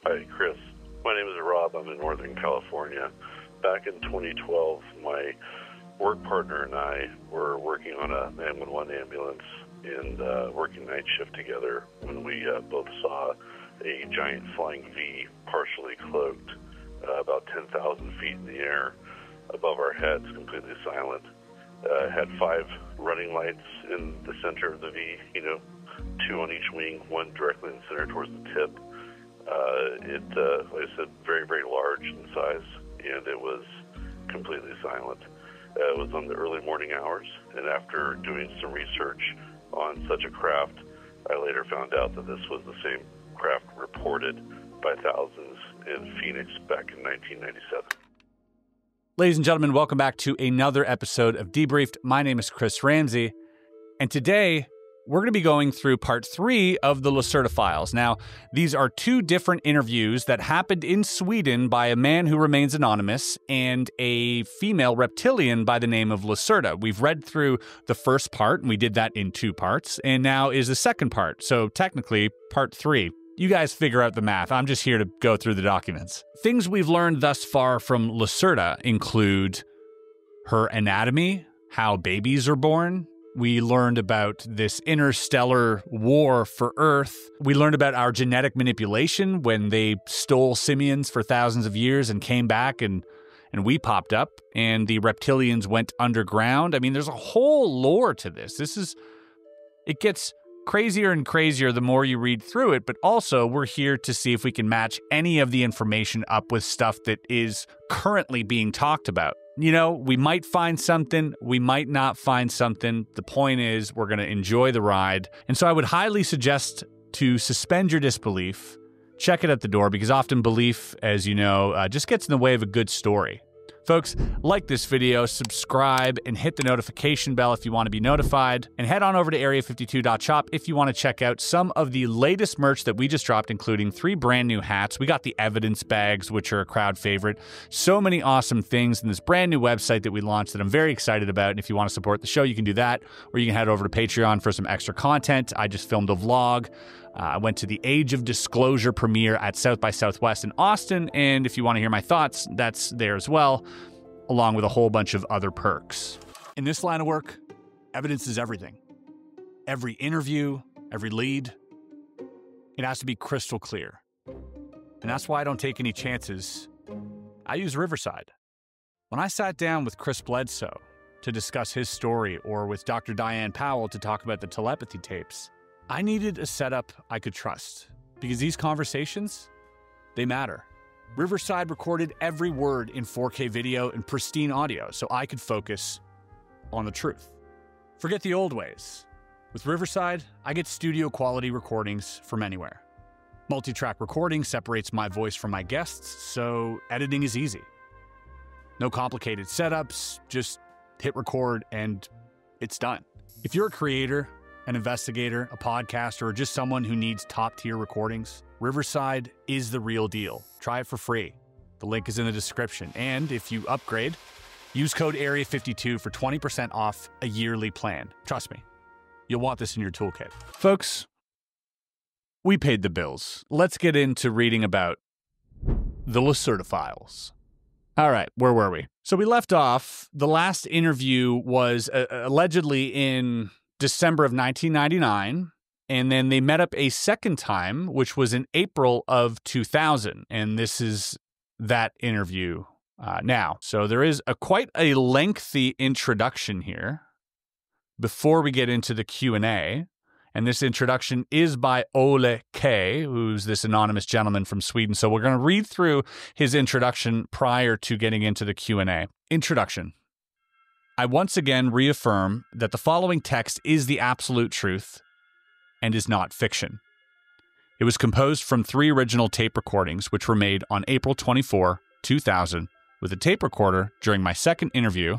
Hi, Chris. My name is Rob. I'm in Northern California. Back in 2012, my work partner and I were working on a 911 ambulance and working night shift together when we both saw a giant flying V, partially cloaked, about 10,000 feet in the air above our heads, completely silent. Had 5 running lights in the center of the V, 2 on each wing, 1 directly in the center towards the tip. Like I said, very, very large in size, and it was completely silent. It was on the early morning hours, and after doing some research on such a craft, I later found out that this was the same craft reported by thousands in Phoenix back in 1997. Ladies and gentlemen, welcome back to another episode of Debriefed. My name is Chris Ramsey, and today we're going to be going through part 3 of the Lacerta Files. Now, these are 2 different interviews that happened in Sweden by a man who remains anonymous and a female reptilian by the name of Lacerta. We've read through the first part, and we did that in 2 parts, and now is the second part, so technically part 3. You guys figure out the math. I'm just here to go through the documents. Things we've learned thus far from Lacerta include her anatomy, how babies are born. We learned about this interstellar war for Earth. We learned about our genetic manipulation when they stole simians for thousands of years and came back and we popped up and the reptilians went underground. I mean, there's a whole lore to this. It gets crazier and crazier the more you read through it, but also we're here to see if we can match any of the information up with stuff that is currently being talked about. We might find something, we might not find something. The point is we're going to enjoy the ride. And so I would highly suggest to suspend your disbelief, check it at the door, because often belief, as you know, just gets in the way of a good story. Folks, like this video, subscribe, and hit the notification bell if you want to be notified. And head on over to area52.shop if you want to check out some of the latest merch that we just dropped, including 3 brand new hats. We got the evidence bags, which are a crowd favorite. So many awesome things in this brand new website that we launched that I'm very excited about. And if you want to support the show, you can do that. Or you can head over to Patreon for some extra content. I just filmed a vlog. I went to the Age of Disclosure premiere at South by Southwest in Austin, and if you want to hear my thoughts, that's there as well, along with a whole bunch of other perks. In this line of work, evidence is everything. Every interview, every lead, it has to be crystal clear. And that's why I don't take any chances. I use Riverside. When I sat down with Chris Bledsoe to discuss his story, or with Dr. Diane Powell to talk about the telepathy tapes, I needed a setup I could trust, because these conversations, they matter. Riverside recorded every word in 4K video and pristine audio so I could focus on the truth. Forget the old ways. With Riverside, I get studio quality recordings from anywhere. Multi-track recording separates my voice from my guests, so editing is easy. No complicated setups, just hit record and it's done. If you're a creator, an investigator, a podcaster, or just someone who needs top-tier recordings, Riverside is the real deal. Try it for free. The link is in the description. And if you upgrade, use code AREA52 for 20% off a yearly plan. Trust me, you'll want this in your toolkit. Folks, we paid the bills. Let's get into reading about the Lacerta Files. All right, where were we? So we left off, the last interview was allegedly in December of 1999, and then they met up a second time, which was in April of 2000, and this is that interview now. So there is quite a lengthy introduction here before we get into the Q&A, and this introduction is by Ole K., who's this anonymous gentleman from Sweden. So we're going to read through his introduction prior to getting into the Q&A. Introduction. I once again reaffirm that the following text is the absolute truth and is not fiction. It was composed from 3 original tape recordings, which were made on April 24, 2000, with a tape recorder during my second interview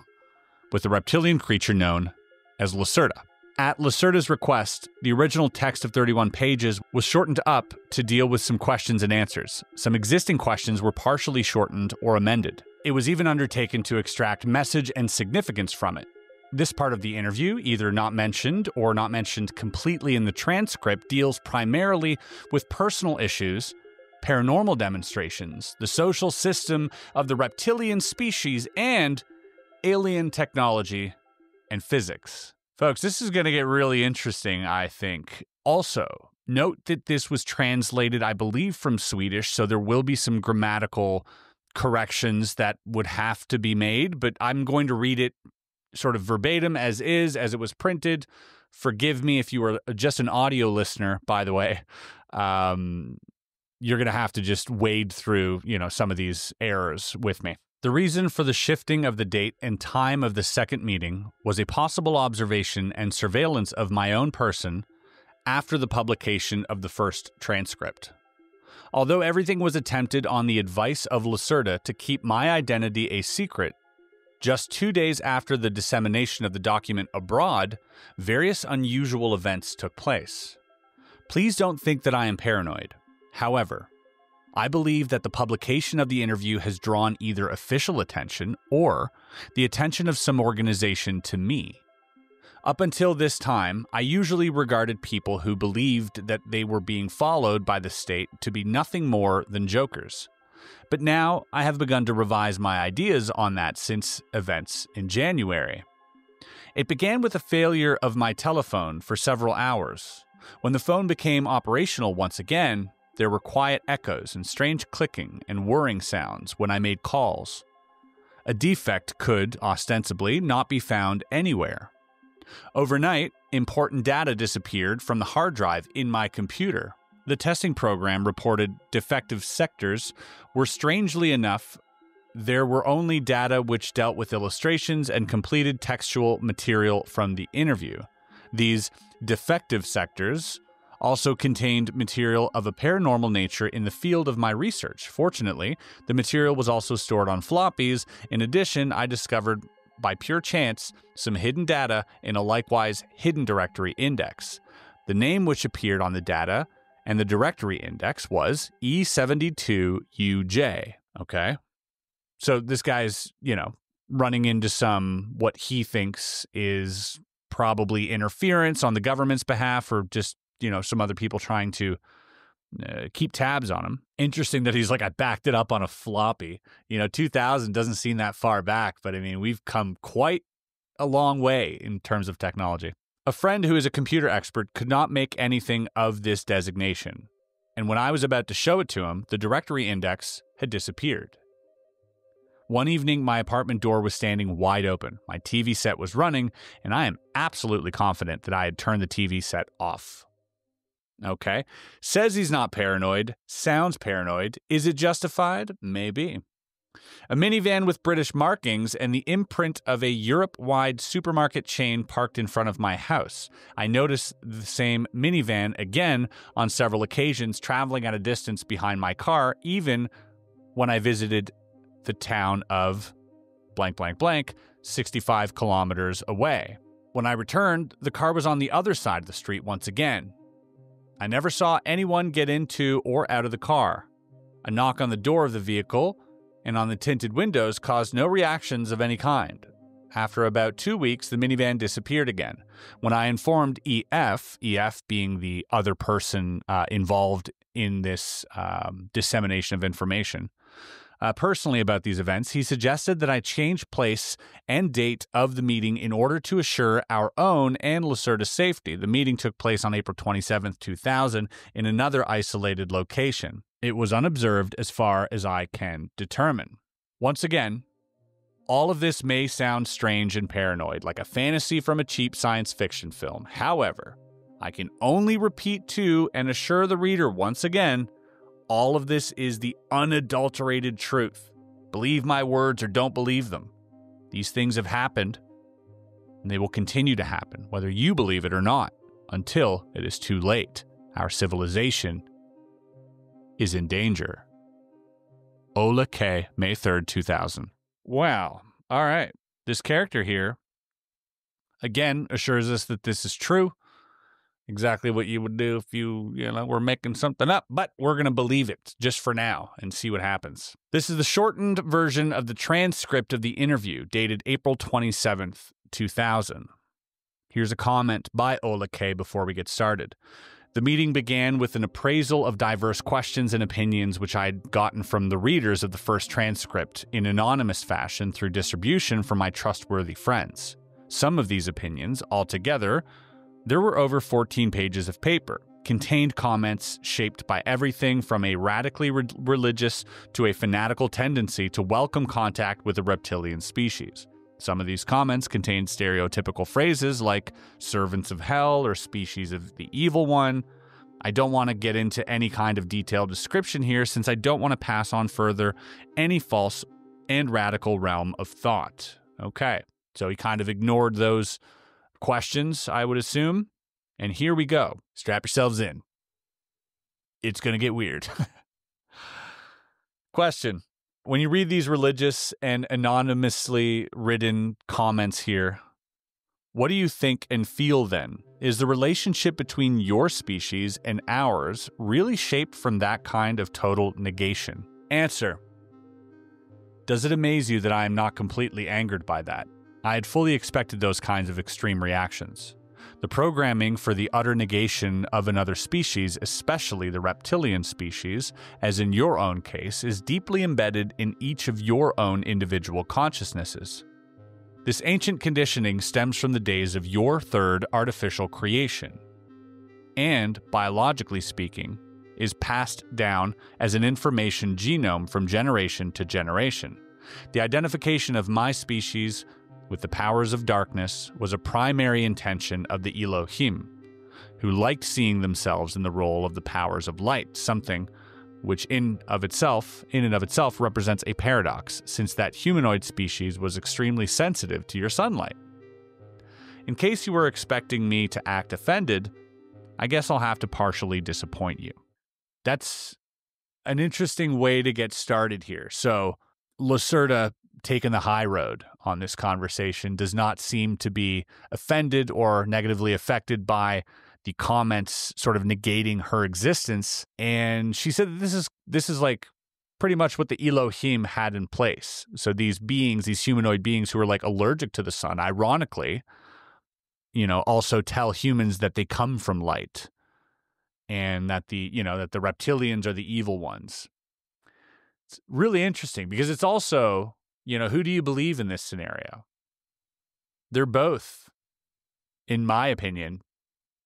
with the reptilian creature known as Lacerta. At Lacerta's request, the original text of 31 pages was shortened up to deal with some questions and answers. Some existing questions were partially shortened or amended. It was even undertaken to extract message and significance from it. This part of the interview, either not mentioned or not mentioned completely in the transcript, deals primarily with personal issues, paranormal demonstrations, the social system of the reptilian species, and alien technology and physics. Folks, this is going to get really interesting, I think. Also, note that this was translated, I believe, from Swedish, so there will be some grammatical corrections that would have to be made, but I'm going to read it sort of verbatim as is, as it was printed. Forgive me if you were just an audio listener, by the way. You're going to have to just wade through, some of these errors with me. The reason for the shifting of the date and time of the second meeting was a possible observation and surveillance of my own person after the publication of the first transcript. Although everything was attempted on the advice of Lacerta to keep my identity a secret, just 2 days after the dissemination of the document abroad, various unusual events took place. Please don't think that I am paranoid. However, I believe that the publication of the interview has drawn either official attention or the attention of some organization to me. Up until this time, I usually regarded people who believed that they were being followed by the state to be nothing more than jokers. But now I have begun to revise my ideas on that since events in January. It began with a failure of my telephone for several hours. When the phone became operational once again, there were quiet echoes and strange clicking and whirring sounds when I made calls. A defect could, ostensibly, not be found anywhere. Overnight, important data disappeared from the hard drive in my computer. The testing program reported defective sectors were, strangely enough, there were only data which dealt with illustrations and completed textual material from the interview. These defective sectors also contained material of a paranormal nature in the field of my research. Fortunately, the material was also stored on floppies. In addition, I discovered, by pure chance, some hidden data in a likewise hidden directory index. The name which appeared on the data and the directory index was E72UJ, okay? So this guy's, running into some, what he thinks is probably interference on the government's behalf, or just some other people trying to keep tabs on him. Interesting that he's like, I backed it up on a floppy. 2000 doesn't seem that far back, but I mean, we've come quite a long way in terms of technology. A friend who is a computer expert could not make anything of this designation, and when I was about to show it to him, the directory index had disappeared. One evening, my apartment door was standing wide open. My TV set was running, and I am absolutely confident that I had turned the TV set off. Okay. Says he's not paranoid. Sounds paranoid. Is it justified? Maybe. A minivan with British markings and the imprint of a Europe-wide supermarket chain parked in front of my house. I noticed the same minivan again on several occasions, traveling at a distance behind my car, even when I visited the town of blank, blank, blank, 65 kilometers away. When I returned, the car was on the other side of the street once again. I never saw anyone get into or out of the car. A knock on the door of the vehicle and on the tinted windows caused no reactions of any kind. After about 2 weeks, the minivan disappeared again. When I informed EF being the other person involved in this dissemination of information, personally about these events, he suggested that I change place and date of the meeting in order to assure our own and Lacerta's safety. The meeting took place on April 27th, 2000 in another isolated location. It was unobserved as far as I can determine. Once again, all of this may sound strange and paranoid, like a fantasy from a cheap science fiction film. However, I can only repeat to and assure the reader once again, all of this is the unadulterated truth. Believe my words or don't believe them. These things have happened, and they will continue to happen, whether you believe it or not, until it is too late. Our civilization is in danger. Ola K., May 3rd, 2000. Wow. All right. This character here, again, assures us that this is true. Exactly what you would do if you were making something up, but we're going to believe it just for now and see what happens. This is the shortened version of the transcript of the interview dated April 27th, 2000. Here's a comment by Ola K. before we get started. The meeting began with an appraisal of diverse questions and opinions which I'd gotten from the readers of the first transcript in anonymous fashion through distribution from my trustworthy friends. Some of these opinions, altogether, there were over 14 pages of paper, contained comments shaped by everything from a radically religious to a fanatical tendency to welcome contact with the reptilian species. Some of these comments contained stereotypical phrases like servants of hell or species of the evil one. I don't want to get into any kind of detailed description here since I don't want to pass on further any false and radical realm of thought. Okay, so he kind of ignored those questions, I would assume. And here we go. Strap yourselves in. It's going to get weird. Question. When you read these religious and anonymously written comments here, what do you think and feel then? Is the relationship between your species and ours really shaped from that kind of total negation? Answer. Does it amaze you that I am not completely angered by that? I had fully expected those kinds of extreme reactions. The programming for the utter negation of another species, especially the reptilian species, as in your own case, is deeply embedded in each of your own individual consciousnesses. This ancient conditioning stems from the days of your third artificial creation, and, biologically speaking, is passed down as an information genome from generation to generation. The identification of my species with the powers of darkness was a primary intention of the Elohim, who liked seeing themselves in the role of the powers of light, something which in and of itself represents a paradox, since that humanoid species was extremely sensitive to your sunlight. In case you were expecting me to act offended, I guess I'll have to partially disappoint you. That's an interesting way to get started here. So, Lacerta, taking the high road on this conversation, does not seem to be offended or negatively affected by the comments sort of negating her existence. And she said that this is like pretty much what the Elohim had in place. So these beings, these humanoid beings who are like allergic to the sun, ironically, also tell humans that they come from light and that the reptilians are the evil ones. It's really interesting because it's also, who do you believe in this scenario? They're both, in my opinion,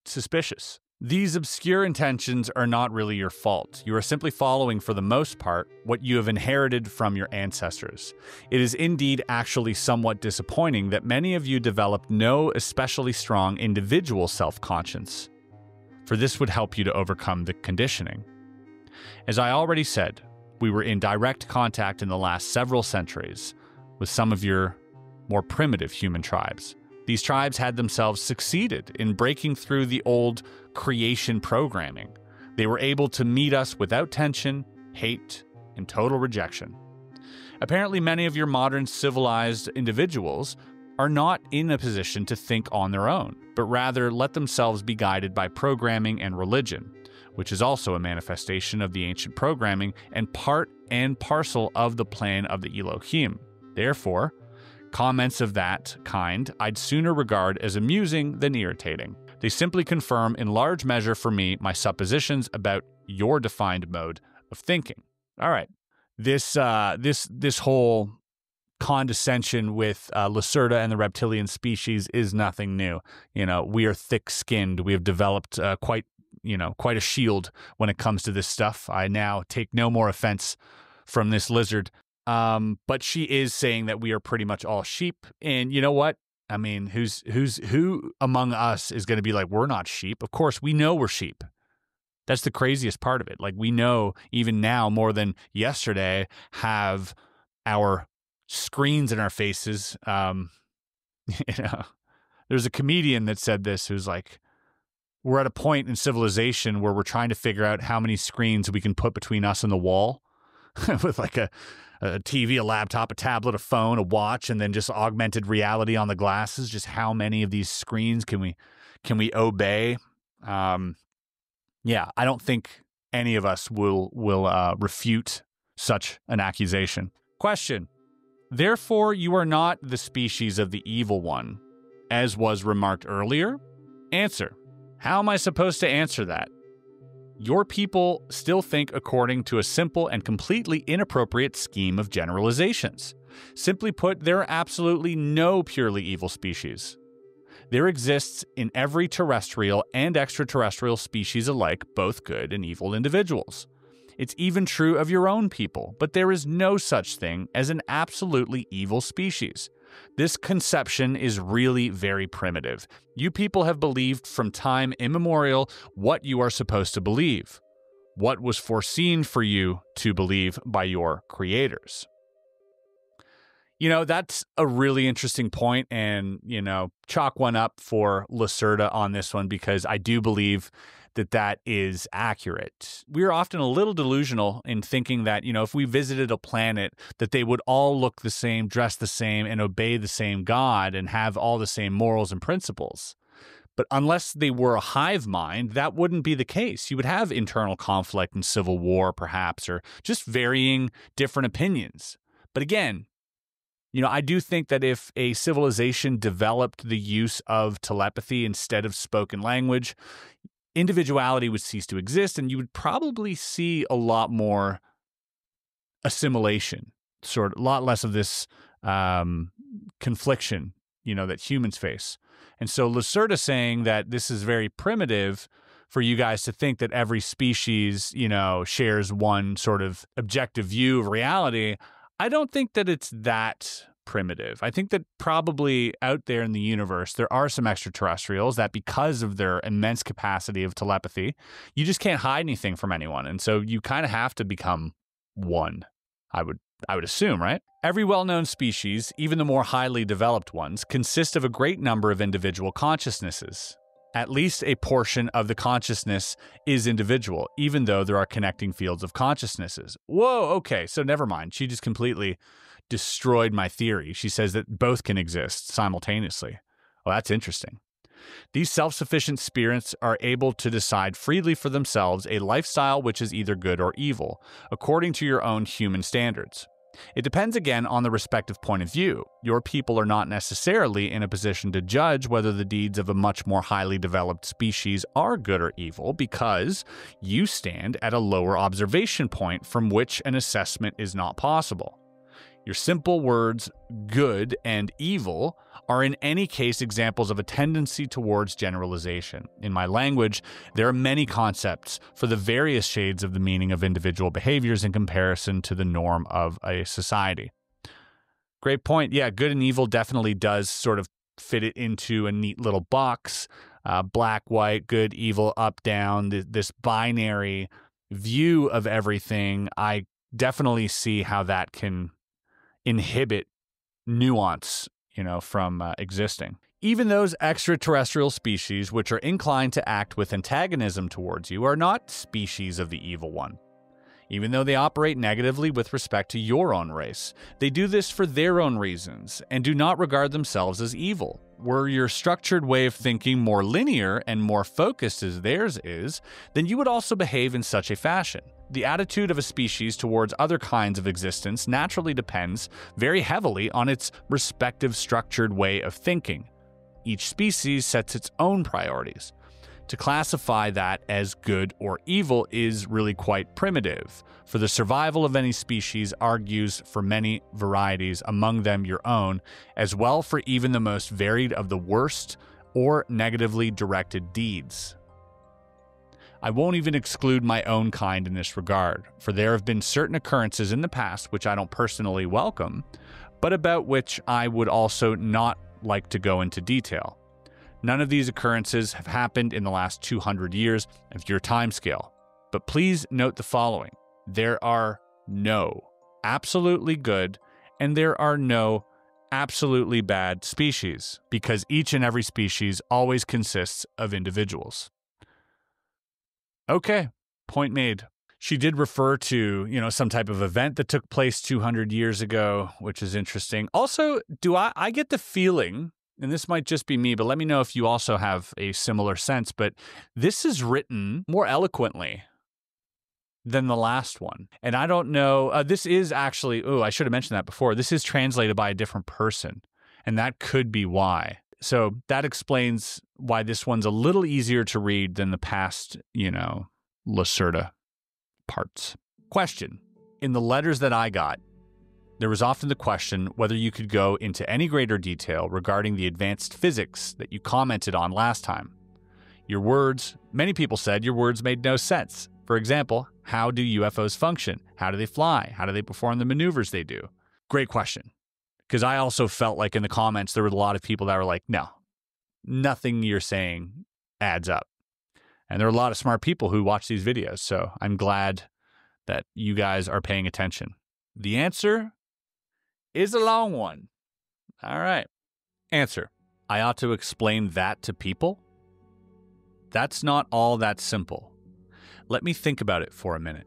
suspicious. These obscure intentions are not really your fault. You are simply following, for the most part, what you have inherited from your ancestors. It is indeed actually somewhat disappointing that many of you developed no especially strong individual self-conscience, for this would help you to overcome the conditioning. As I already said, we were in direct contact in the last several centuries with some of your more primitive human tribes. These tribes had themselves succeeded in breaking through the old creation programming. They were able to meet us without tension, hate, and total rejection. Apparently, many of your modern civilized individuals are not in a position to think on their own, but rather let themselves be guided by programming and religion, which is also a manifestation of the ancient programming and part and parcel of the plan of the Elohim. Therefore, comments of that kind I'd sooner regard as amusing than irritating. They simply confirm in large measure for me my suppositions about your defined mode of thinking. All right. This whole condescension with Lacerta and the reptilian species is nothing new. We are thick-skinned. We have developed quite a shield when it comes to this stuff. I now take no more offense from this lizard. But she is saying that we are pretty much all sheep. And you know what? I mean, who among us is going to be like, we're not sheep? Of course, we know we're sheep. That's the craziest part of it. Like, we know even now more than yesterday have our screens in our faces. There's a comedian that said this who's like, we're at a point in civilization where we're trying to figure out how many screens we can put between us and the wall with like a TV, a laptop, a tablet, a phone, a watch, and then just augmented reality on the glasses. Just how many of these screens can we obey? Yeah, I don't think any of us will refute such an accusation. Question. Therefore, you are not the species of the evil one, as was remarked earlier? Answer. How am I supposed to answer that? your people still think according to a simple and completely inappropriate scheme of generalizations. Simply put, there are absolutely no purely evil species. There exists in every terrestrial and extraterrestrial species alike both good and evil individuals. It's even true of your own people, but there is no such thing as an absolutely evil species. This conception is really very primitive. You people have believed from time immemorial what you are supposed to believe, what was foreseen for you to believe by your creators. You know, that's a really interesting point, and, you know, chalk one up for Lacerta on this one, because I do believe that that is accurate. We're often a little delusional in thinking that, you know, if we visited a planet, that they would all look the same, dress the same, and obey the same God and have all the same morals and principles. But unless they were a hive mind, that wouldn't be the case. You would have internal conflict and civil war, perhaps, or just varying different opinions. But again, you know, I do think that if a civilization developed the use of telepathy instead of spoken language, individuality would cease to exist, and you would probably see a lot more assimilation, a lot less of this confliction, you know, that humans face. And so Lacerta saying that this is very primitive for you guys to think that every species, you know, shares one sort of objective view of reality, I don't think that it's that primitive. I think that probably out there in the universe, there are some extraterrestrials that, because of their immense capacity of telepathy, you just can't hide anything from anyone. And so you kind of have to become one, I would assume, right? Every well-known species, even the more highly developed ones, consist of a great number of individual consciousnesses. At least a portion of the consciousness is individual, even though there are connecting fields of consciousnesses. Whoa, okay, so never mind. She just completely destroyed my theory. She says that both can exist simultaneously. Well, that's interesting. These self-sufficient spirits are able to decide freely for themselves a lifestyle which is either good or evil, according to your own human standards. It depends again on the respective point of view. Your people are not necessarily in a position to judge whether the deeds of a much more highly developed species are good or evil, because you stand at a lower observation point from which an assessment is not possible. Your simple words, good and evil, are in any case examples of a tendency towards generalization. In my language, there are many concepts for the various shades of the meaning of individual behaviors in comparison to the norm of a society. Great point. Yeah, good and evil definitely does sort of fit it into a neat little box. Black, white, good, evil, up, down, this binary view of everything. I definitely see how that can inhibit nuance, you know, from existing. Even those extraterrestrial species which are inclined to act with antagonism towards you are not species of the evil one. Even though they operate negatively with respect to your own race, they do this for their own reasons and do not regard themselves as evil. Were your structured way of thinking more linear and more focused as theirs is, then you would also behave in such a fashion. The attitude of a species towards other kinds of existence naturally depends very heavily on its respective structured way of thinking. Each species sets its own priorities. To classify that as good or evil is really quite primitive, for the survival of any species argues for many varieties, among them your own, as well for even the most varied of the worst or negatively directed deeds. I won't even exclude my own kind in this regard, for there have been certain occurrences in the past which I don't personally welcome, but about which I would also not like to go into detail. None of these occurrences have happened in the last 200 years of your timescale. But please note the following. There are no absolutely good and there are no absolutely bad species, because each and every species always consists of individuals. Okay, point made. She did refer to, you know, some type of event that took place 200 years ago, which is interesting. Also, I get the feeling, and this might just be me, but let me know if you also have a similar sense, but this is written more eloquently than the last one. And I don't know, this is actually, I should have mentioned that before. This is translated by a different person, and that could be why. So that explains why this one's a little easier to read than the past, you know, Lacerta parts. Question. In the letters that I got, there was often the question whether you could go into any greater detail regarding the advanced physics that you commented on last time. Your words, many people said your words made no sense. For example, how do UFOs function? How do they fly? How do they perform the maneuvers they do? Great question. Because I also felt like in the comments there were a lot of people that were like, no, nothing you're saying adds up. And there are a lot of smart people who watch these videos, so I'm glad that you guys are paying attention. The answer is a long one. All right. Answer. I ought to explain that to people? That's not all that simple. Let me think about it for a minute.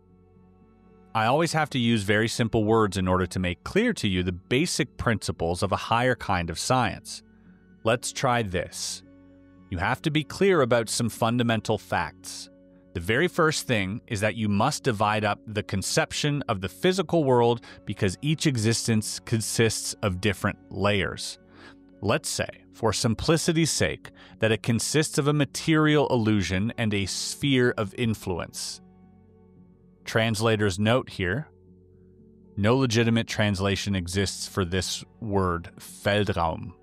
I always have to use very simple words in order to make clear to you the basic principles of a higher kind of science. Let's try this. You have to be clear about some fundamental facts. The very first thing is that you must divide up the conception of the physical world because each existence consists of different layers. Let's say, for simplicity's sake, that it consists of a material illusion and a sphere of influence. Translator's note here. No legitimate translation exists for this word, Feldraum.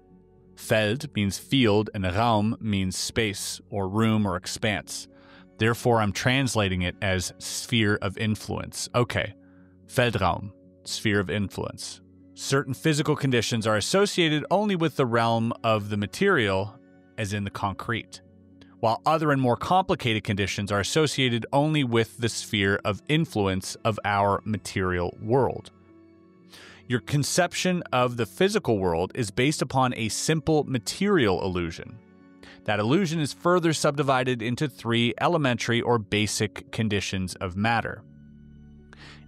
Feld means field and Raum means space or room or expanse. Therefore, I'm translating it as sphere of influence. Okay, Feldraum, sphere of influence. Certain physical conditions are associated only with the realm of the material, as in the concrete, while other and more complicated conditions are associated only with the sphere of influence of our material world. Your conception of the physical world is based upon a simple material illusion. That illusion is further subdivided into 3 elementary or basic conditions of matter.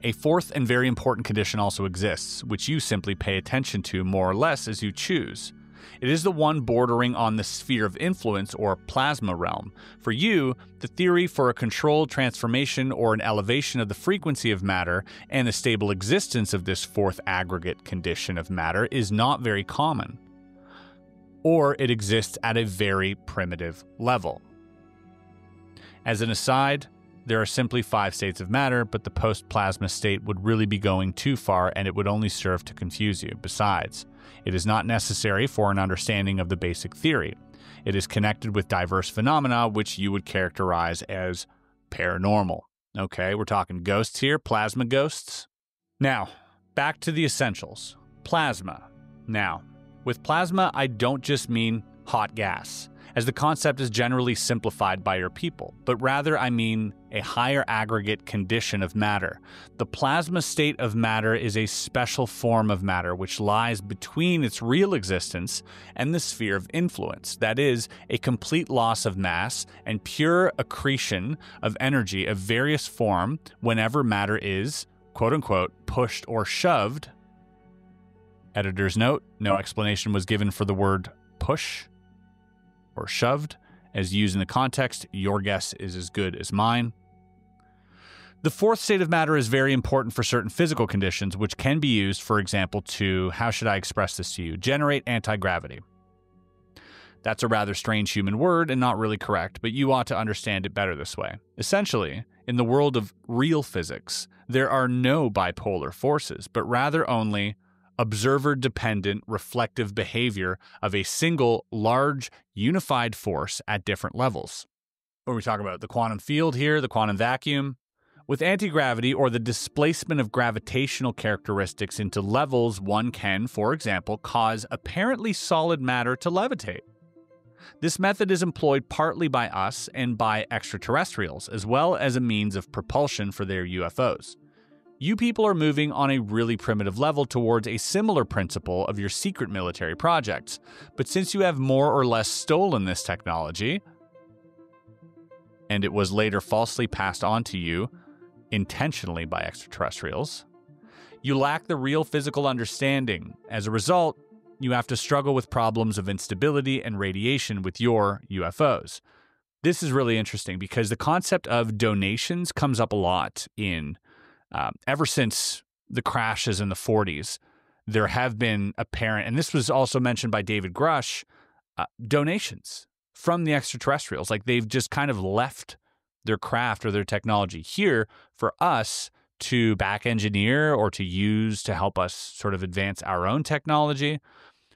A fourth and very important condition also exists, which you simply pay attention to more or less as you choose. It is the one bordering on the sphere of influence or plasma realm. For you, the theory for a controlled transformation or an elevation of the frequency of matter and the stable existence of this fourth aggregate condition of matter is not very common. Or it exists at a very primitive level. As an aside, there are simply 5 states of matter, but the post-plasma state would really be going too far and it would only serve to confuse you. Besides, it is not necessary for an understanding of the basic theory. It is connected with diverse phenomena which you would characterize as paranormal. Okay, we're talking ghosts here, plasma ghosts. Now, back to the essentials. Plasma. Now, with plasma, I don't just mean hot gas, as the concept is generally simplified by your people, but rather I mean a higher aggregate condition of matter. The plasma state of matter is a special form of matter which lies between its real existence and the sphere of influence, that is, a complete loss of mass and pure accretion of energy of various form whenever matter is, quote-unquote, pushed or shoved. Editor's note, no explanation was given for the word push or shoved, as used in the context. Your guess is as good as mine. The fourth state of matter is very important for certain physical conditions, which can be used, for example, to, how should I express this to you, generate anti-gravity. That's a rather strange human word and not really correct, but you ought to understand it better this way. Essentially, in the world of real physics, there are no bipolar forces, but rather only observer-dependent reflective behavior of a single, large, unified force at different levels. When we talk about the quantum field here, the quantum vacuum, with anti-gravity or the displacement of gravitational characteristics into levels, one can, for example, cause apparently solid matter to levitate. This method is employed partly by us and by extraterrestrials, as well as a means of propulsion for their UFOs. You people are moving on a really primitive level towards a similar principle of your secret military projects, but since you have more or less stolen this technology, and it was later falsely passed on to you intentionally by extraterrestrials, you lack the real physical understanding. As a result, you have to struggle with problems of instability and radiation with your UFOs. This is really interesting because the concept of donations comes up a lot in ever since the crashes in the 40s. There have been apparent, and this was also mentioned by David Grush, donations from the extraterrestrials. Like they've just kind of left their craft or their technology here for us to back engineer or to use to help us sort of advance our own technology.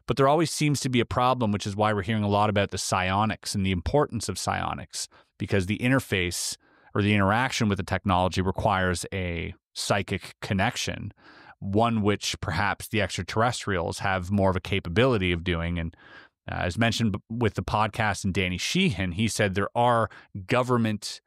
But there always seems to be a problem, which is why we're hearing a lot about the psionics and the importance of psionics, because the interface or the interaction with the technology requires a psychic connection, one which perhaps the extraterrestrials have more of a capability of doing. And as mentioned with the podcast and Danny Sheehan, he said there are government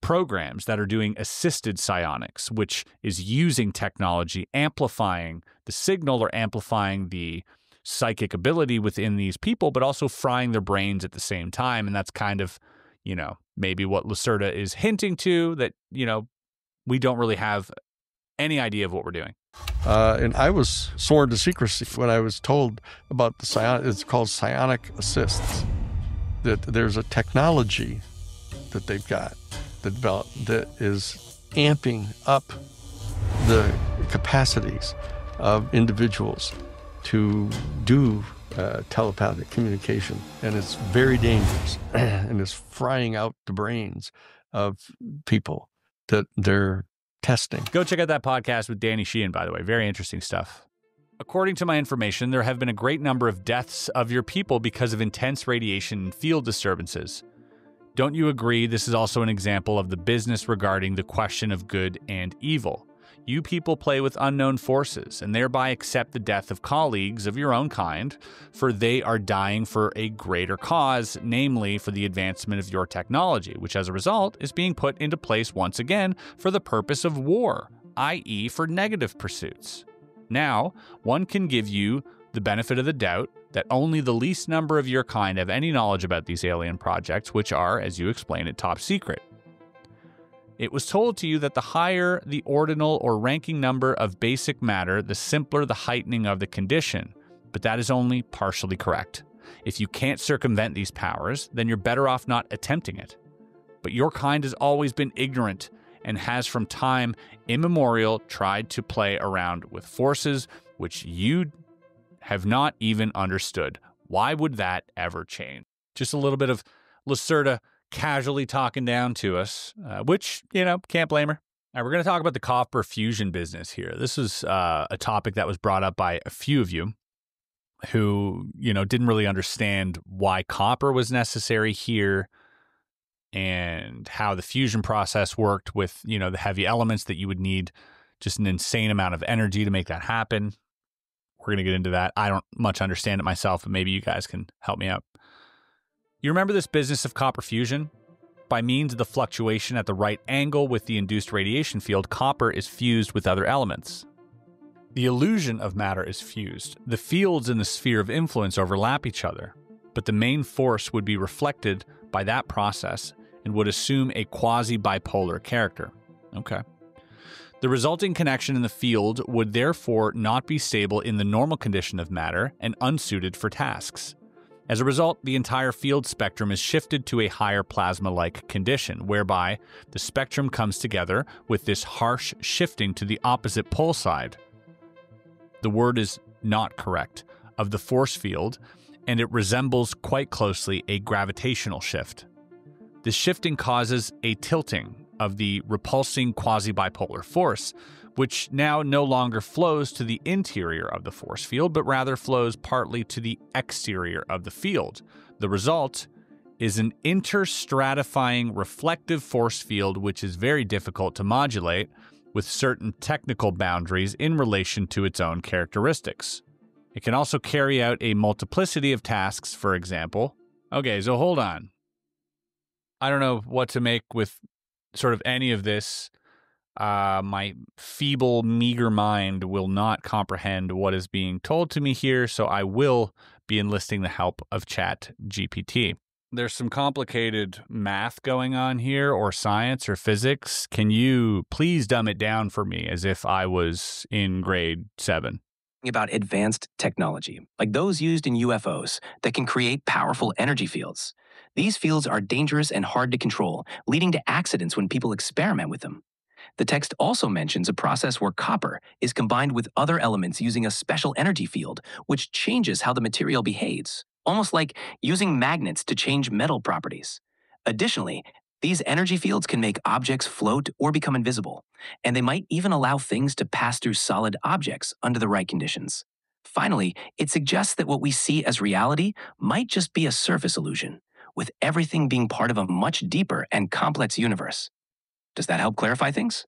programs that are doing assisted psionics, which is using technology, amplifying the signal or amplifying the psychic ability within these people, but also frying their brains at the same time. And that's kind of, maybe what Lacerta is hinting to, that, we don't really have any idea of what we're doing. And I was sworn to secrecy when I was told about the psionic. It's called psionic assists. That there's a technology that they've got that is amping up the capacities of individuals to do telepathic communication, and it's very dangerous, and it's frying out the brains of people that they're testing. Go check out that podcast with Danny Sheehan, by the way. Very interesting stuff. According to my information, there have been a great number of deaths of your people because of intense radiation and field disturbances. Don't you agree this is also an example of the business regarding the question of good and evil? You people play with unknown forces and thereby accept the death of colleagues of your own kind, for they are dying for a greater cause, namely for the advancement of your technology, which as a result is being put into place once again for the purpose of war, i.e. for negative pursuits. Now, one can give you the benefit of the doubt that only the least number of your kind have any knowledge about these alien projects, which are, as you explain it, top secret. It was told to you that the higher the ordinal or ranking number of basic matter, the simpler the heightening of the condition, but that is only partially correct. If you can't circumvent these powers, then you're better off not attempting it. But your kind has always been ignorant and has from time immemorial tried to play around with forces which you have not even understood. Why would that ever change? Just a little bit of Lacerta casually talking down to us, which, can't blame her. All right, we're going to talk about the copper fusion business here. This is a topic that was brought up by a few of you who, didn't really understand why copper was necessary here and how the fusion process worked with, the heavy elements that you would need just an insane amount of energy to make that happen. We're going to get into that. I don't much understand it myself, but maybe you guys can help me out. You remember this business of copper fusion? By means of the fluctuation at the right angle with the induced radiation field, copper is fused with other elements. The illusion of matter is fused. The fields in the sphere of influence overlap each other, but the main force would be reflected by that process and would assume a quasi-bipolar character. Okay. The resulting connection in the field would therefore not be stable in the normal condition of matter and unsuited for tasks. As a result, the entire field spectrum is shifted to a higher plasma-like condition, whereby the spectrum comes together with this harsh shifting to the opposite pole side. The word is not correct, of the force field, and it resembles quite closely a gravitational shift. This shifting causes a tilting of the repulsing quasi-bipolar force, which now no longer flows to the interior of the force field, but rather flows partly to the exterior of the field. The result is an interstratifying reflective force field, which is very difficult to modulate with certain technical boundaries in relation to its own characteristics. It can also carry out a multiplicity of tasks, for example. Okay, so hold on. I don't know what to make with sort of any of this. My feeble, meager mind will not comprehend what is being told to me here, so I will be enlisting the help of ChatGPT. There's some complicated math going on here, or science, or physics. Can you please dumb it down for me as if I was in grade 7? About advanced technology, like those used in UFOs, that can create powerful energy fields. These fields are dangerous and hard to control, leading to accidents when people experiment with them. The text also mentions a process where copper is combined with other elements using a special energy field, which changes how the material behaves, almost like using magnets to change metal properties. Additionally, These energy fields can make objects float or become invisible, and they might even allow things to pass through solid objects under the right conditions. Finally, it suggests that what we see as reality might just be a surface illusion, with everything being part of a much deeper and complex universe. Does that help clarify things?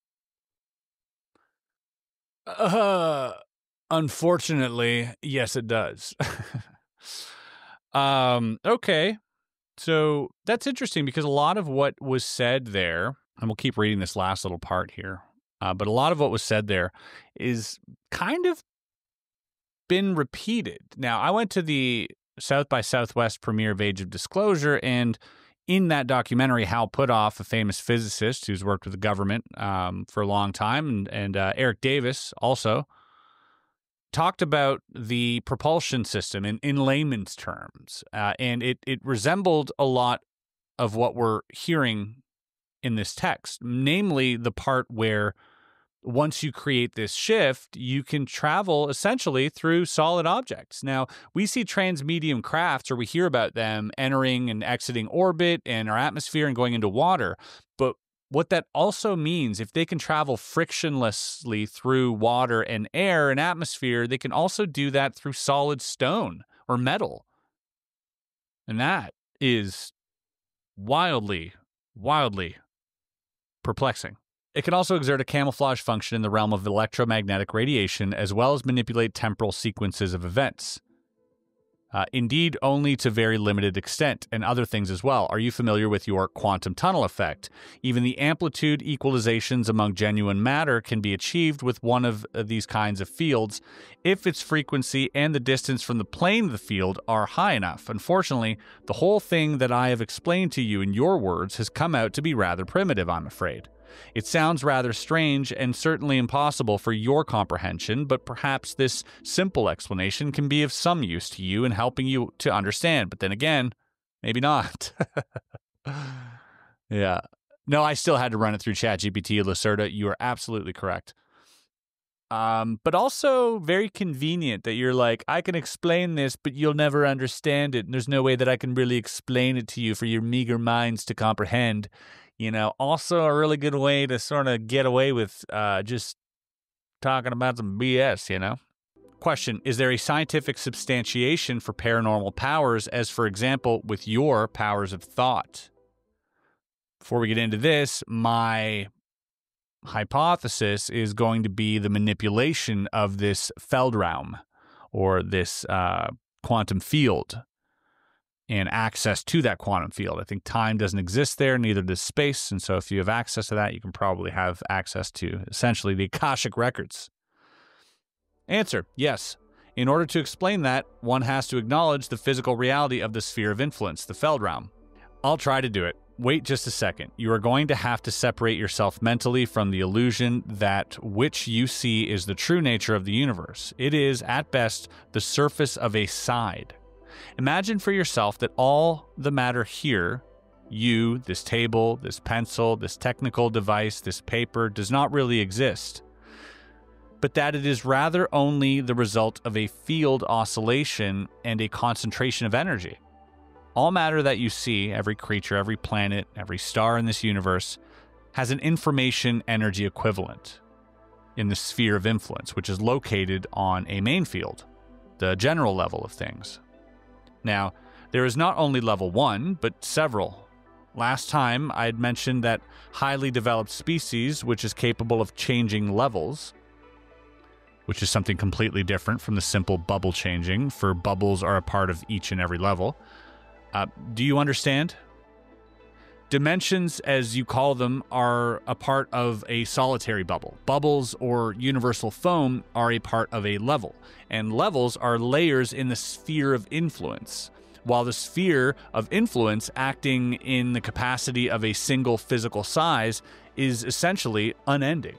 Unfortunately, yes, it does. Okay. So that's interesting because a lot of what was said there, and we'll keep reading this last little part here, but a lot of what was said there is kind of been repeated. Now, I went to the South by Southwest premiere of Age of Disclosure, and in that documentary, Hal Puthoff, a famous physicist who's worked with the government for a long time, and Eric Davis also, talked about the propulsion system in layman's terms, and it resembled a lot of what we're hearing in this text, namely the part where once you create this shift, you can travel essentially through solid objects. Now, we see transmedium crafts, or we hear about them entering and exiting orbit and our atmosphere and going into water, but what that also means, if they can travel frictionlessly through water and air and atmosphere, they can also do that through solid stone or metal. And that is wildly, wildly perplexing. It can also exert a camouflage function in the realm of electromagnetic radiation, as well as manipulate temporal sequences of events. Indeed, only to very limited extent, and other things as well. Are you familiar with your quantum tunnel effect? Even the amplitude equalizations among genuine matter can be achieved with one of these kinds of fields if its frequency and the distance from the plane of the field are high enough. Unfortunately, the whole thing that I have explained to you in your words has come out to be rather primitive, I'm afraid. It sounds rather strange and certainly impossible for your comprehension, but perhaps this simple explanation can be of some use to you in helping you to understand. But then again, maybe not. Yeah. No, I still had to run it through ChatGPT, Lacerta. You are absolutely correct. But also very convenient that you're like, I can explain this, but you'll never understand it. And there's no way that I can really explain it to you for your meager minds to comprehend. You know, also a really good way to sort of get away with just talking about some BS, you know? Question, is there a scientific substantiation for paranormal powers, as for example, with your powers of thought? Before we get into this, my hypothesis is going to be the manipulation of this Feldraum, or this quantum field, and access to that quantum field. I think time doesn't exist there, neither does space, and so if you have access to that, you can probably have access to, essentially, the Akashic Records. Answer, yes. In order to explain that, one has to acknowledge the physical reality of the sphere of influence, the Feldraum. I'll try to do it. Wait just a second. You are going to have to separate yourself mentally from the illusion that which you see is the true nature of the universe. It is, at best, the surface of a side. Imagine for yourself that all the matter here, you, this table, this pencil, this technical device, this paper, does not really exist, but that it is rather only the result of a field oscillation and a concentration of energy. All matter that you see, every creature, every planet, every star in this universe, has an information energy equivalent in the sphere of influence, which is located on a main field, the general level of things. Now, there is not only level 1, but several. Last time, I had mentioned that highly developed species, which is capable of changing levels, which is something completely different from the simple bubble changing, for bubbles are a part of each and every level. Do you understand? Dimensions, as you call them, are a part of a solitary bubble. Bubbles, or universal foam, are a part of a level. And levels are layers in the sphere of influence, while the sphere of influence, acting in the capacity of a single physical size, is essentially unending.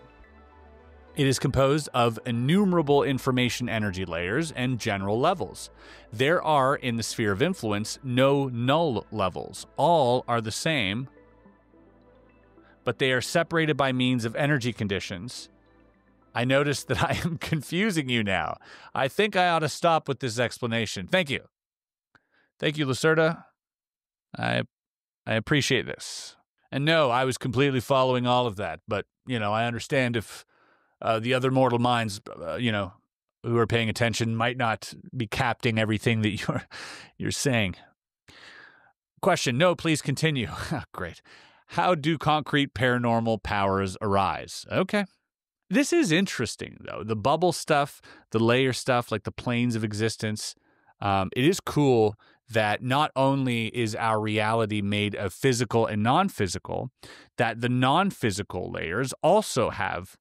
It is composed of innumerable information energy layers and general levels. There are, in the sphere of influence, no null levels. All are the same, but they are separated by means of energy conditions. I notice that I am confusing you now. I think I ought to stop with this explanation. Thank you. Thank you, Lacerta. I appreciate this. And no, I was completely following all of that. But, I understand if the other mortal minds, who are paying attention might not be capting everything that you're saying. Question, no, please continue. Great. How do concrete paranormal powers arise? Okay. This is interesting, though. The bubble stuff, the layer stuff, like the planes of existence, it is cool that not only is our reality made of physical and non-physical, that the non-physical layers also have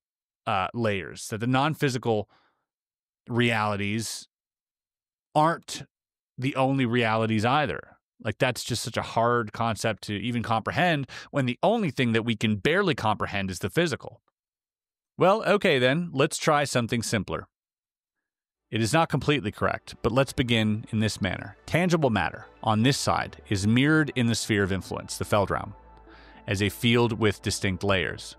layers, that the non-physical realities aren't the only realities either. Like, that's just such a hard concept to even comprehend when the only thing that we can barely comprehend is the physical. Well, okay then, let's try something simpler. It is not completely correct, but let's begin in this manner. Tangible matter, on this side, is mirrored in the sphere of influence, the Feldraum, as a field with distinct layers.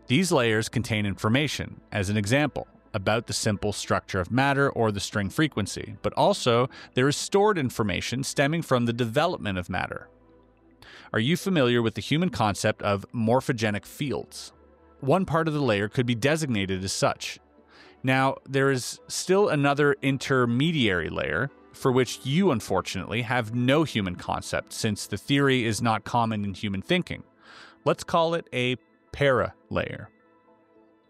These layers contain information, as an example, about the simple structure of matter or the string frequency, but also there is stored information stemming from the development of matter. Are you familiar with the human concept of morphogenic fields? One part of the layer could be designated as such. Now, there is still another intermediary layer for which you, unfortunately, have no human concept, since the theory is not common in human thinking. Let's call it a para-layer.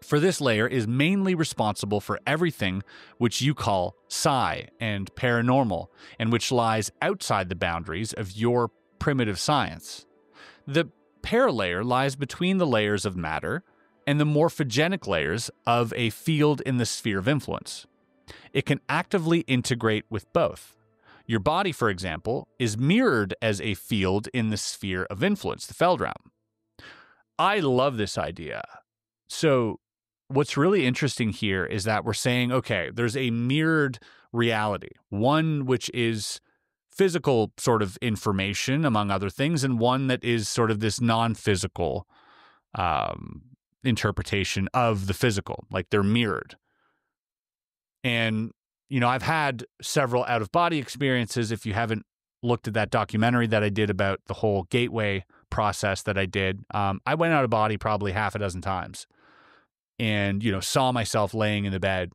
For this layer is mainly responsible for everything which you call psi and paranormal, and which lies outside the boundaries of your primitive science. The paralayer lies between the layers of matter and the morphogenic layers of a field in the sphere of influence. It can actively integrate with both. Your body, for example, is mirrored as a field in the sphere of influence, the Feldraum. I love this idea. So, what's really interesting here is that we're saying, okay, there's a mirrored reality, one which is physical sort of information, among other things, and one that is sort of this non-physical interpretation of the physical, like they're mirrored. And, I've had several out-of-body experiences. If you haven't looked at that documentary that I did about the whole gateway process that I did, I went out of body probably half a dozen times. And, saw myself laying in the bed.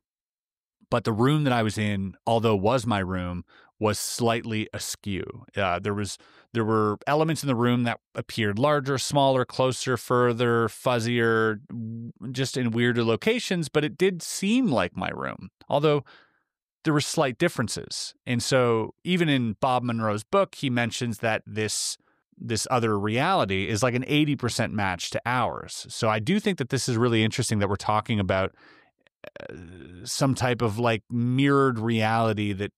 But the room that I was in, although was my room, was slightly askew. There were elements in the room that appeared larger, smaller, closer, further, fuzzier, just in weirder locations, but it did seem like my room, although there were slight differences. And so even in Bob Monroe's book, he mentions that this other reality is like an 80% match to ours. So I do think that this is really interesting that we're talking about some type of like mirrored reality that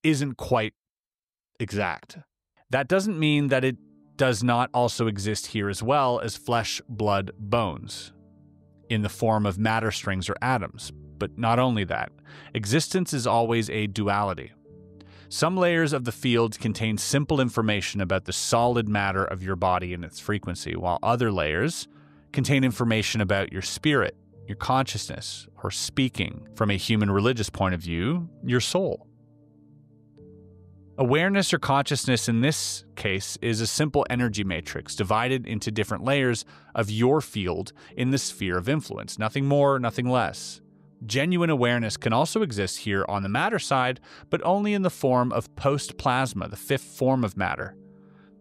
isn't quite exact. That doesn't mean that it does not also exist here as well as flesh, blood, bones in the form of matter strings or atoms. But not only that, existence is always a duality. Some layers of the field contain simple information about the solid matter of your body and its frequency, while other layers contain information about your spirit, your consciousness, or speaking, from a human religious point of view, your soul. Awareness or consciousness in this case is a simple energy matrix divided into different layers of your field in the sphere of influence, nothing more, nothing less. Genuine awareness can also exist here on the matter side, but only in the form of post-plasma, the fifth form of matter.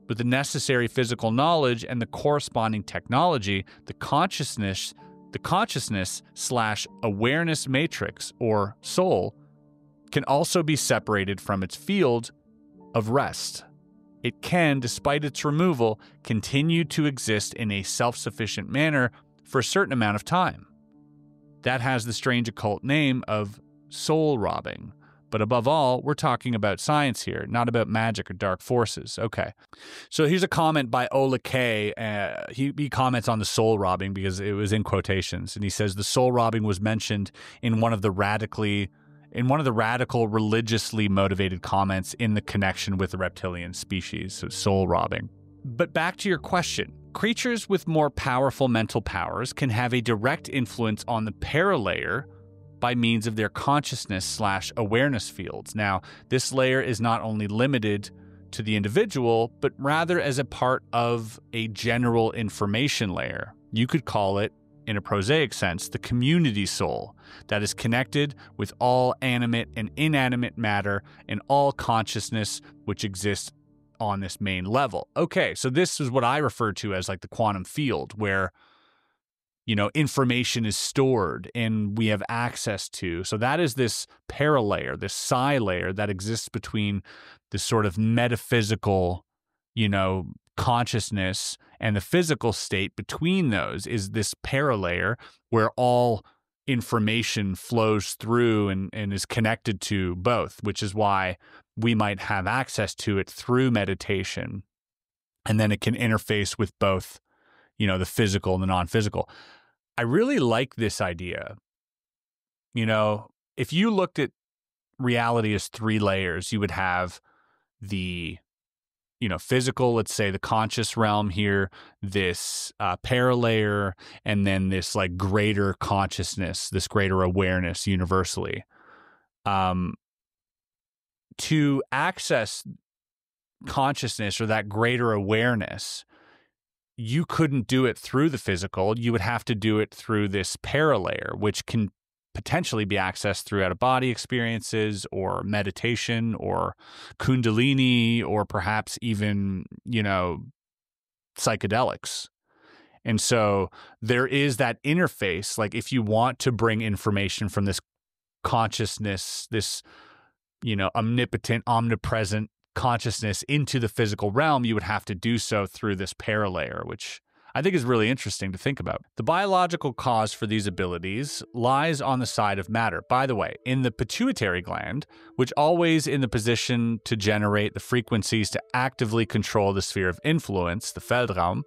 With the necessary physical knowledge and the corresponding technology, the consciousness/awareness matrix, or soul, can also be separated from its field of rest. It can, despite its removal, continue to exist in a self-sufficient manner for a certain amount of time. That has the strange occult name of soul robbing. But above all, we're talking about science here, not about magic or dark forces. Okay. So here's a comment by Ola K. He comments on the soul robbing because it was in quotations. And he says the soul robbing was mentioned in one of the radical religiously motivated comments in the connection with the reptilian species, so soul robbing. But back to your question. Creatures with more powerful mental powers can have a direct influence on the paralayer by means of their consciousness/awareness fields. Now, this layer is not only limited to the individual, but rather as a part of a general information layer. You could call it, in a prosaic sense, the community soul that is connected with all animate and inanimate matter and all consciousness which exists on this main level. Okay, so this is what I refer to as like the quantum field, where, you know, information is stored and we have access to. So that is this paralayer, this psi layer that exists between this sort of metaphysical, you know, consciousness and the physical state. Between those is this paralayer where all information flows through and is connected to both, which is why we might have access to it through meditation. And then it can interface with both, you know, the physical and the non-physical. I really like this idea. You know, if you looked at reality as 3 layers, you would have the, you know, physical, let's say the conscious realm here, this paralayer, and then this like greater consciousness, this greater awareness universally. To access consciousness or that greater awareness, you couldn't do it through the physical. You would have to do it through this paralayer, which can potentially be accessed through out-of-body experiences or meditation or kundalini or perhaps even, you know, psychedelics. And so there is that interface. Like if you want to bring information from this consciousness, this, you know, omnipotent, omnipresent consciousness into the physical realm, you would have to do so through this paralayer, which I think is really interesting to think about. The biological cause for these abilities lies on the side of matter. By the way, in the pituitary gland, which always in the position to generate the frequencies to actively control the sphere of influence, the Feldraum,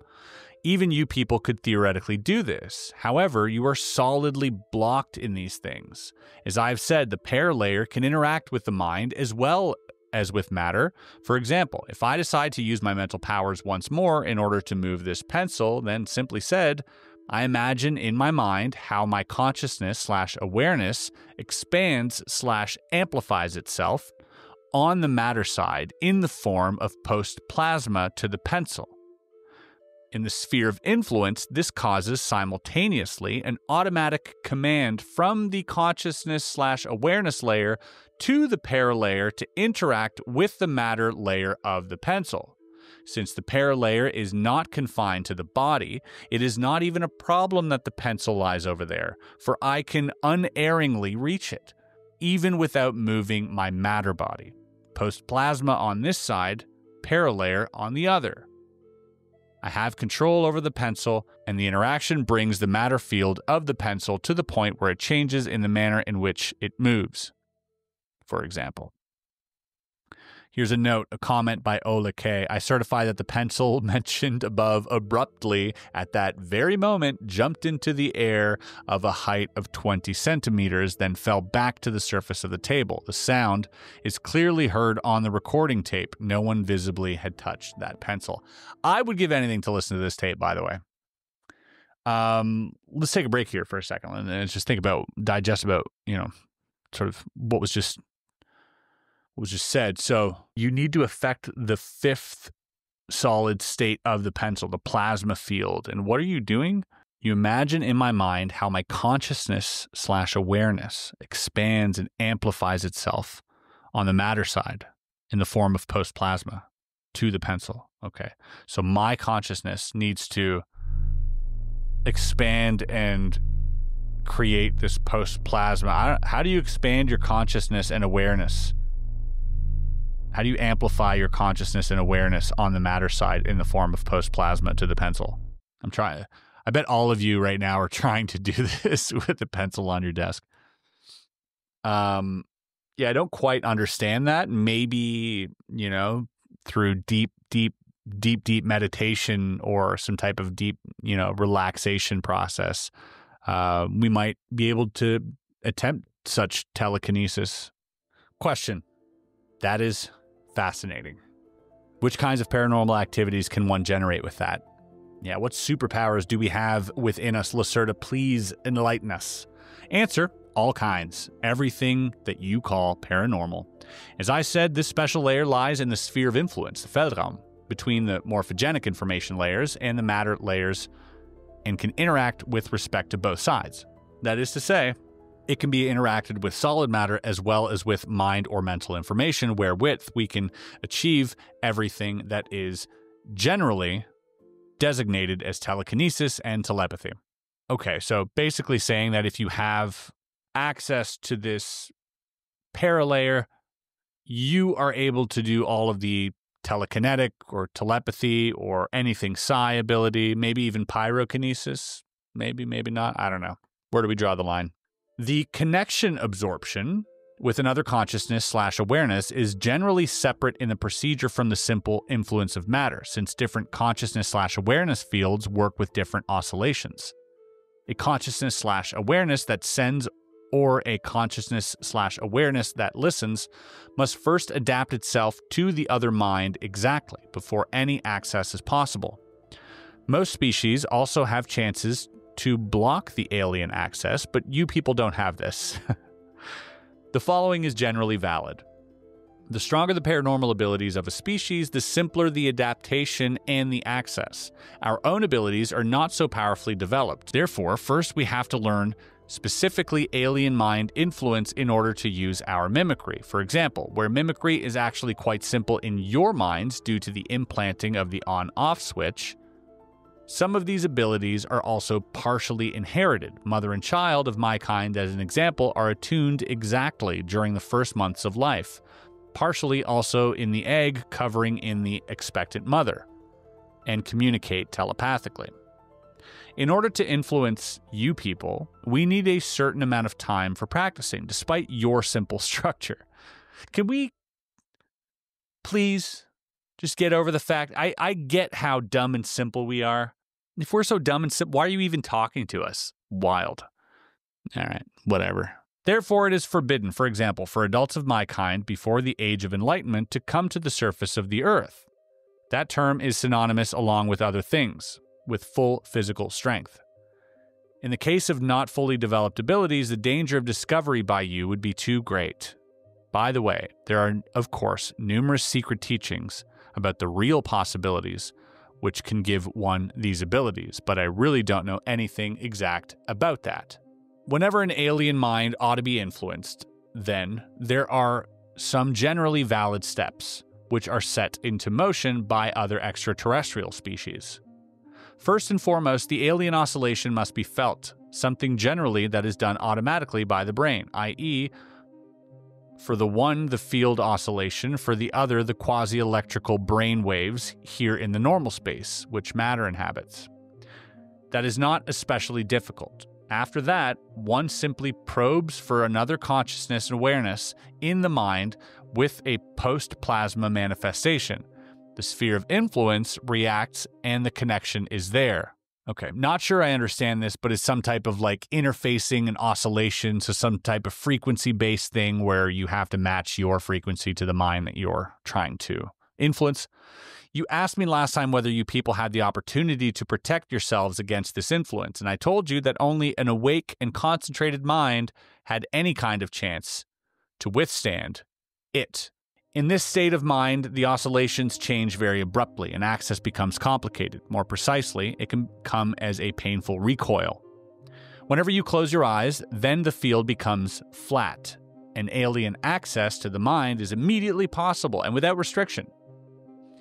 even you people could theoretically do this. However, you are solidly blocked in these things. As I've said, the paralayer can interact with the mind as well as with matter. For example, if I decide to use my mental powers once more in order to move this pencil, then simply said, I imagine in my mind how my consciousness/awareness expands/amplifies itself on the matter side in the form of post-plasma to the pencil. In the sphere of influence, this causes simultaneously an automatic command from the consciousness/awareness layer to the paralayer to interact with the matter layer of the pencil. Since the paralayer is not confined to the body, it is not even a problem that the pencil lies over there, for I can unerringly reach it, even without moving my matter body. Post-plasma on this side, paralayer on the other. I have control over the pencil, and the interaction brings the matter field of the pencil to the point where it changes in the manner in which it moves, for example. Here's a note, a comment by Ola K. I certify that the pencil mentioned above abruptly at that very moment jumped into the air of a height of 20 centimeters, then fell back to the surface of the table. The sound is clearly heard on the recording tape. No one visibly had touched that pencil. I would give anything to listen to this tape, by the way. Let's take a break here for a second and just think about, digest about, you know, sort of what was just said. So you need to affect the 5th solid state of the pencil, the plasma field. And what are you doing? You imagine in my mind how my consciousness/awareness expands and amplifies itself on the matter side in the form of post-plasma to the pencil. Okay. So my consciousness needs to expand and create this post-plasma. How do you expand your consciousness and awareness? How do you amplify your consciousness and awareness on the matter side in the form of post-plasma to the pencil? I bet all of you right now are trying to do this with the pencil on your desk. Yeah, I don't quite understand that. Maybe, you know, through deep meditation or some type of deep, you know, relaxation process, we might be able to attempt such telekinesis. Question. That is fascinating. Which kinds of paranormal activities can one generate with that? Yeah, what superpowers do we have within us? Lacerta, please enlighten us. Answer: all kinds. Everything that you call paranormal. As I said, this special layer lies in the sphere of influence, the Weltraum, between the morphogenic information layers and the matter layers, and can interact with respect to both sides. That is to say, it can be interacted with solid matter as well as with mind or mental information, wherewith we can achieve everything that is generally designated as telekinesis and telepathy. Okay, so basically saying that if you have access to this paralayer, you are able to do all of the telekinetic or telepathy or anything psi ability, maybe even pyrokinesis, maybe not, I don't know. Where do we draw the line? The connection absorption with another consciousness/awareness is generally separate in the procedure from the simple influence of matter, since different consciousness/awareness fields work with different oscillations. A consciousness/awareness that sends or a consciousness/awareness that listens must first adapt itself to the other mind exactly before any access is possible. Most species also have chances to block the alien access, but you people don't have this. The following is generally valid. The stronger the paranormal abilities of a species, the simpler the adaptation and the access. Our own abilities are not so powerfully developed. Therefore, first we have to learn specifically alien mind influence in order to use our mimicry. For example, where mimicry is actually quite simple in your minds due to the implanting of the on-off switch, some of these abilities are also partially inherited. Mother and child of my kind, as an example, are attuned exactly during the first months of life, partially also in the egg covering in the expectant mother, and communicate telepathically. In order to influence you people, we need a certain amount of time for practicing, despite your simple structure. Can we please just get over the fact, I get how dumb and simple we are. If we're so dumb and simple, why are you even talking to us? Wild. All right, whatever. Therefore, it is forbidden, for example, for adults of my kind before the age of enlightenment to come to the surface of the earth. That term is synonymous, along with other things, with full physical strength. In the case of not fully developed abilities, the danger of discovery by you would be too great. By the way, there are, of course, numerous secret teachings about the real possibilities which can give one these abilities, but I really don't know anything exact about that. Whenever an alien mind ought to be influenced, then there are some generally valid steps which are set into motion by other extraterrestrial species. First and foremost, the alien oscillation must be felt, something generally that is done automatically by the brain, i.e., for the one, the field oscillation, for the other, the quasi-electrical brain waves here in the normal space, which matter inhabits. That is not especially difficult. After that, one simply probes for another consciousness and awareness in the mind with a post-plasma manifestation. The sphere of influence reacts and the connection is there. Okay, not sure I understand this, but it's some type of like interfacing and oscillation, so some type of frequency-based thing where you have to match your frequency to the mind that you're trying to influence. You asked me last time whether you people had the opportunity to protect yourselves against this influence, and I told you that only an awake and concentrated mind had any kind of chance to withstand it. In this state of mind, the oscillations change very abruptly and access becomes complicated. More precisely, it can come as a painful recoil. Whenever you close your eyes, then the field becomes flat, and alien access to the mind is immediately possible and without restriction.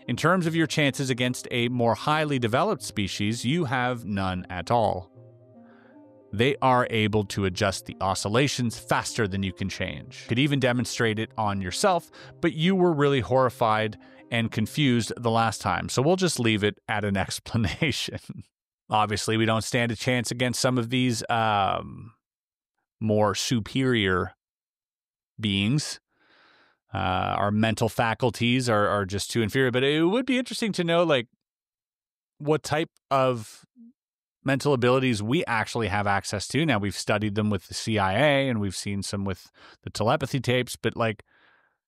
In terms of your chances against a more highly developed species, you have none at all. They are able to adjust the oscillations faster than you can change. Could even demonstrate it on yourself, but you were really horrified and confused the last time, so we'll just leave it at an explanation. Obviously, we don't stand a chance against some of these more superior beings. Our mental faculties are just too inferior, but it would be interesting to know, like, what type of mental abilities we actually have access to. Now, we've studied them with the CIA and we've seen some with the telepathy tapes, but like,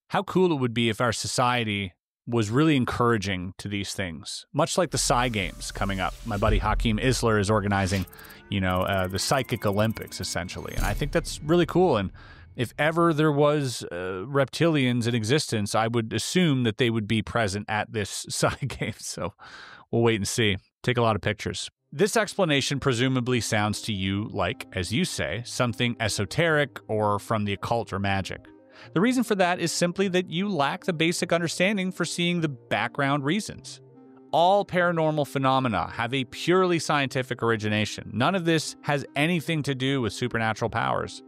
how cool it would be if our society was really encouraging to these things, much like the Psi Games coming up. My buddy Hakeem Isler is organizing, the Psychic Olympics, essentially. And I think that's really cool. And if ever there was reptilians in existence, I would assume that they would be present at this Psi Games. So we'll wait and see. Take a lot of pictures. This explanation presumably sounds to you like, as you say, something esoteric or from the occult or magic. The reason for that is simply that you lack the basic understanding for seeing the background reasons. All paranormal phenomena have a purely scientific origination. None of this has anything to do with supernatural powers.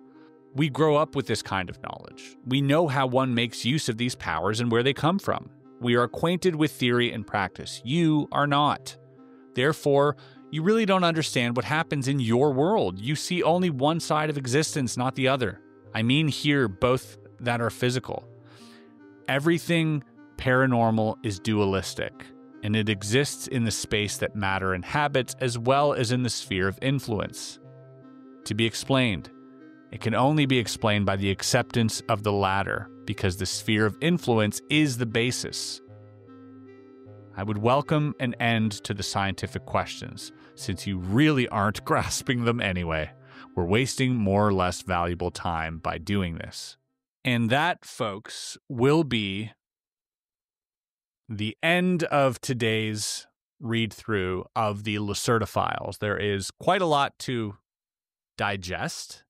We grow up with this kind of knowledge. We know how one makes use of these powers and where they come from. We are acquainted with theory and practice. You are not. Therefore, you really don't understand what happens in your world. You see only one side of existence, not the other. I mean here, both that are physical. Everything paranormal is dualistic, and it exists in the space that matter inhabits as well as in the sphere of influence. To be explained, it can only be explained by the acceptance of the latter, because the sphere of influence is the basis. I would welcome an end to the scientific questions, since you really aren't grasping them anyway. We're wasting more or less valuable time by doing this. And that, folks, will be the end of today's read-through of the Lacerta Files. There is quite a lot to digest.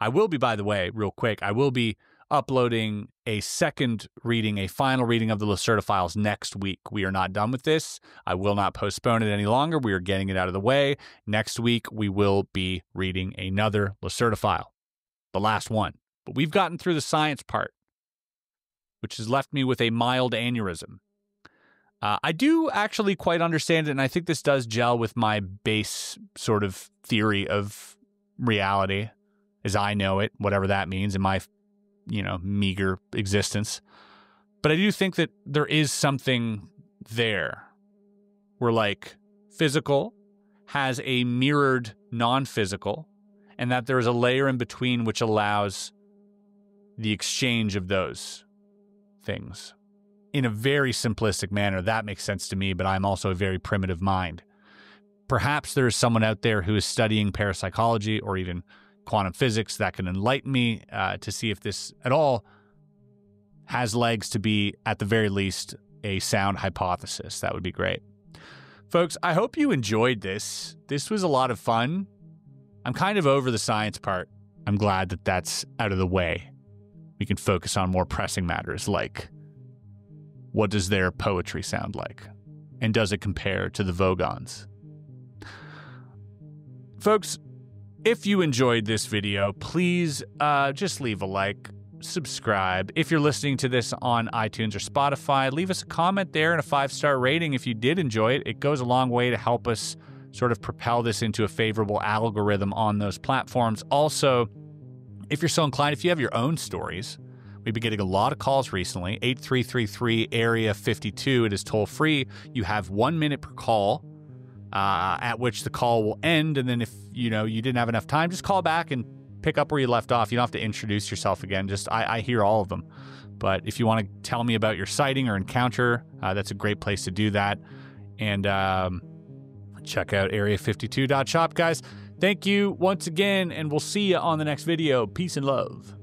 I will be, by the way, real quick, I will be uploading a second reading, a final reading of the Lacerta Files next week. We are not done with this. I will not postpone it any longer. We are getting it out of the way. Next week, we will be reading another Lacerta File, the last one. But we've gotten through the science part, which has left me with a mild aneurysm. I do actually quite understand it, and I think this does gel with my base sort of theory of reality as I know it, whatever that means in my, meager existence. But I do think that there is something there where, like, physical has a mirrored non-physical, and that there's a layer in between which allows the exchange of those things. In a very simplistic manner, that makes sense to me, but I'm also a very primitive mind. Perhaps there is someone out there who is studying parapsychology or even quantum physics that can enlighten me to see if this at all has legs to be, at the very least, a sound hypothesis. That would be great. Folks, I hope you enjoyed this. This was a lot of fun. I'm kind of over the science part. I'm glad that that's out of the way. We can focus on more pressing matters like, what does their poetry sound like? And does it compare to the Vogons? Folks, if you enjoyed this video, please just leave a like, subscribe. If you're listening to this on iTunes or Spotify, leave us a comment there and a 5-star rating if you did enjoy it. It goes a long way to help us sort of propel this into a favorable algorithm on those platforms. Also, if you're so inclined, if you have your own stories, we've been getting a lot of calls recently. 8333 area 52. It is toll free. You have 1 minute per call, at which the call will end. And then if you didn't have enough time, just call back and pick up where you left off. You don't have to introduce yourself again. Just I hear all of them. But if you want to tell me about your sighting or encounter, that's a great place to do that. And check out area52.shop, guys. Thank you once again, and we'll see you on the next video. Peace and love.